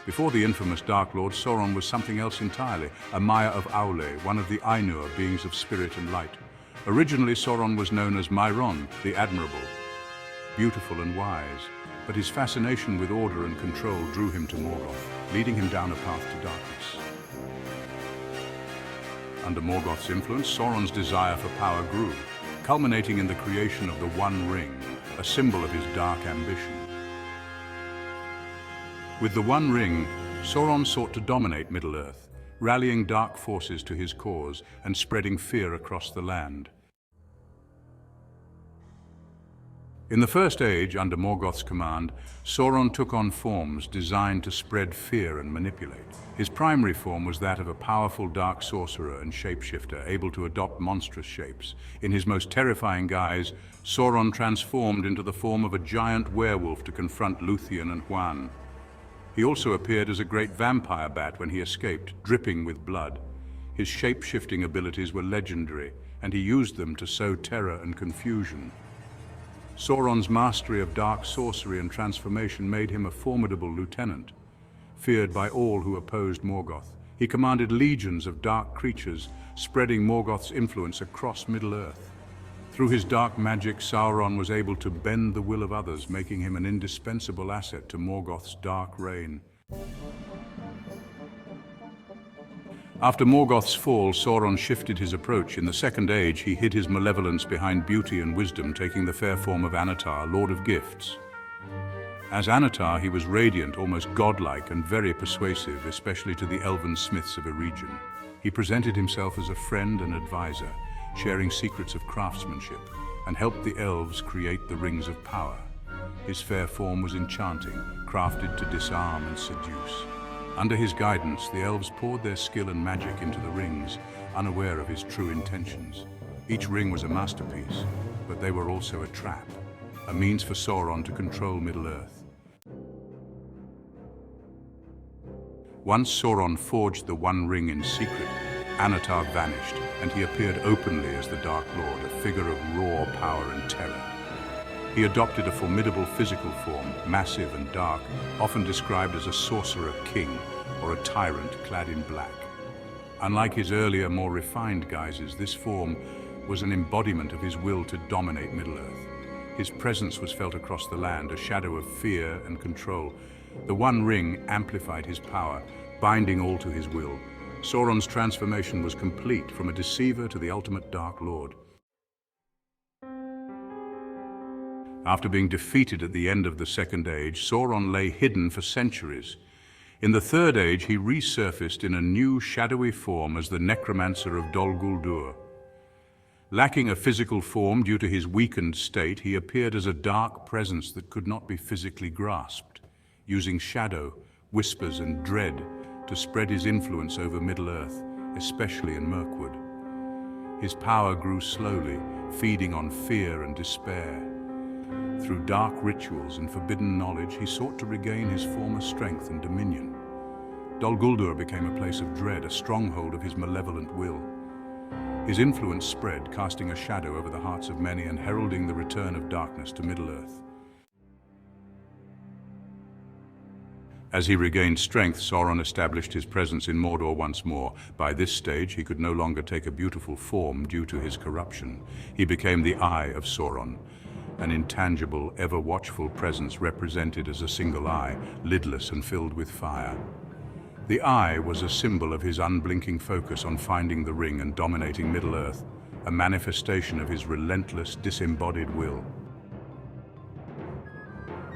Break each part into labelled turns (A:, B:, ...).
A: Before the infamous Dark Lord, Sauron was something else entirely, a Maia of Aulë, one of the Ainur, beings of spirit and light. Originally, Sauron was known as Mairon, the Admirable, beautiful and wise, but his fascination with order and control drew him to Morgoth, leading him down a path to darkness. Under Morgoth's influence, Sauron's desire for power grew, culminating in the creation of the One Ring, a symbol of his dark ambition. With the One Ring, Sauron sought to dominate Middle-earth, rallying dark forces to his cause and spreading fear across the land. In the First Age, under Morgoth's command, Sauron took on forms designed to spread fear and manipulate. His primary form was that of a powerful dark sorcerer and shapeshifter, able to adopt monstrous shapes. In his most terrifying guise, Sauron transformed into the form of a giant werewolf to confront Luthien and Huan. He also appeared as a great vampire bat when he escaped, dripping with blood. His shape-shifting abilities were legendary, and he used them to sow terror and confusion. Sauron's mastery of dark sorcery and transformation made him a formidable lieutenant. Feared by all who opposed Morgoth, he commanded legions of dark creatures, spreading Morgoth's influence across Middle-earth. Through his dark magic, Sauron was able to bend the will of others, making him an indispensable asset to Morgoth's dark reign. After Morgoth's fall, Sauron shifted his approach. In the Second Age, he hid his malevolence behind beauty and wisdom, taking the fair form of Annatar, Lord of Gifts. As Annatar, he was radiant, almost godlike, and very persuasive, especially to the elven smiths of a region. He presented himself as a friend and advisor, sharing secrets of craftsmanship, and helped the elves create the Rings of Power. His fair form was enchanting, crafted to disarm and seduce. Under his guidance, the elves poured their skill and magic into the rings, unaware of his true intentions. Each ring was a masterpiece, but they were also a trap, a means for Sauron to control Middle-earth. Once Sauron forged the One Ring in secret, Annatar vanished, and he appeared openly as the Dark Lord, a figure of raw power and terror. He adopted a formidable physical form, massive and dark, often described as a sorcerer king or a tyrant clad in black. Unlike his earlier, more refined guises, this form was an embodiment of his will to dominate Middle-earth. His presence was felt across the land, a shadow of fear and control. The One Ring amplified his power, binding all to his will. Sauron's transformation was complete, from a deceiver to the ultimate Dark Lord. After being defeated at the end of the Second Age, Sauron lay hidden for centuries. In the Third Age, he resurfaced in a new, shadowy form as the Necromancer of Dol Guldur. Lacking a physical form due to his weakened state, he appeared as a dark presence that could not be physically grasped, using shadow, whispers, and dread to spread his influence over Middle-earth, especially in Mirkwood. His power grew slowly, feeding on fear and despair. Through dark rituals and forbidden knowledge, he sought to regain his former strength and dominion. Dol Guldur became a place of dread, a stronghold of his malevolent will. His influence spread, casting a shadow over the hearts of many and heralding the return of darkness to Middle-earth. As he regained strength, Sauron established his presence in Mordor once more. By this stage, he could no longer take a beautiful form due to his corruption. He became the Eye of Sauron, an intangible, ever-watchful presence represented as a single eye, lidless and filled with fire. The eye was a symbol of his unblinking focus on finding the ring and dominating Middle-earth, a manifestation of his relentless, disembodied will.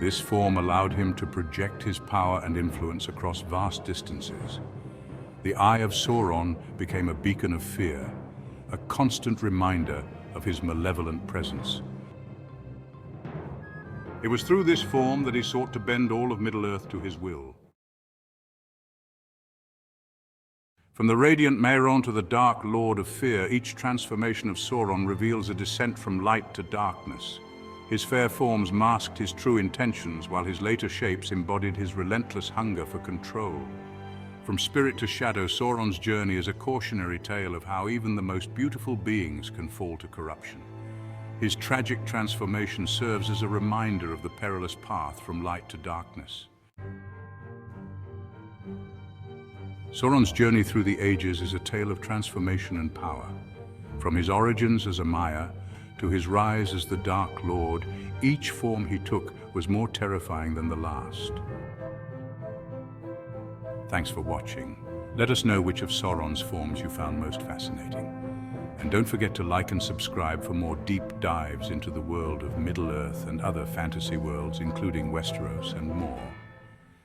A: This form allowed him to project his power and influence across vast distances. The Eye of Sauron became a beacon of fear, a constant reminder of his malevolent presence. It was through this form that he sought to bend all of Middle-earth to his will. From the radiant Mairon to the Dark Lord of Fear, each transformation of Sauron reveals a descent from light to darkness. His fair forms masked his true intentions, while his later shapes embodied his relentless hunger for control. From spirit to shadow, Sauron's journey is a cautionary tale of how even the most beautiful beings can fall to corruption. His tragic transformation serves as a reminder of the perilous path from light to darkness. Sauron's journey through the ages is a tale of transformation and power. From his origins as a Maia to his rise as the Dark Lord, each form he took was more terrifying than the last. Thanks for watching. Let us know which of Sauron's forms you found most fascinating. And don't forget to like and subscribe for more deep dives into the world of Middle-earth and other fantasy worlds, including Westeros and more.